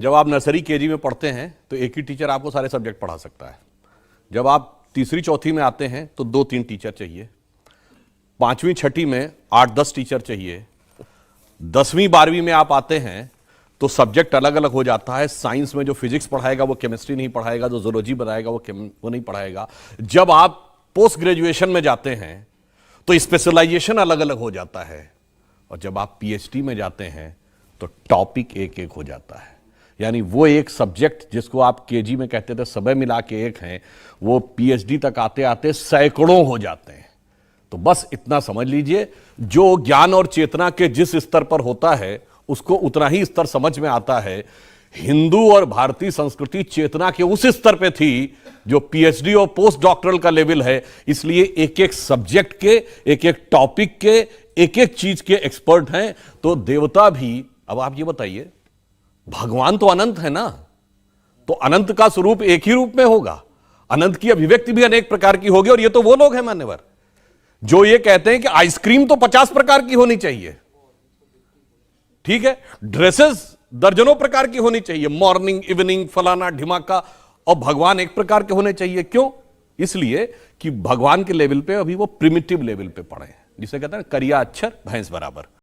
जब आप nursery KG में पढ़ते हैं तो एक ही टीचर आपको सारे सब्जेक्ट पढ़ा सकता है। जब आप तीसरी चौथी में आते हैं तो 2-3 टीचर चाहिए। पांचवी छठी में 8-10 टीचर चाहिए। 10वीं 12वीं में आप आते हैं तो सब्जेक्ट अलग अलग हो जाता है। साइंस में जो फिजिक्स पढ़ाएगा वो केमिस्ट्री नहीं पढ़ाएगा, जो जूलॉजी बनाएगा वो नहीं पढ़ाएगा। जब आप पोस्ट ग्रेजुएशन में जाते हैं तो स्पेशलाइजेशन अलग अलग हो जाता है, और जब आप पीएचडी में जाते हैं तो टॉपिक एक एक हो जाता है। यानी वो एक सब्जेक्ट जिसको आप केजी में कहते थे सबे मिला के एक हैं, वो पीएचडी तक आते आते सैकड़ों हो जाते हैं। तो बस इतना समझ लीजिए, जो ज्ञान और चेतना के जिस स्तर पर होता है उसको उतना ही स्तर समझ में आता है। हिंदू और भारतीय संस्कृति चेतना के उस स्तर पे थी जो पीएचडी और पोस्ट डॉक्टरल का लेवल है। इसलिए एक एक सब्जेक्ट के, एक एक टॉपिक के, एक एक चीज के एक्सपर्ट हैं। तो देवता भी, अब आप ये बताइए, भगवान तो अनंत है ना, तो अनंत का स्वरूप एक ही रूप में होगा। अनंत की अभिव्यक्ति भी अनेक प्रकार की होगी। और ये तो वो लोग हैं मान्यवर जो ये कहते हैं कि आइसक्रीम तो 50 प्रकार की होनी चाहिए, ठीक है, ड्रेसेस दर्जनों प्रकार की होनी चाहिए, मॉर्निंग इवनिंग फलाना ढिमाका, और भगवान एक प्रकार के होने चाहिए। क्यों? इसलिए कि भगवान के लेवल पे अभी वो प्रिमिटिव लेवल पे पड़े हैं, जिसे कहते हैं करिया अक्षर भैंस बराबर।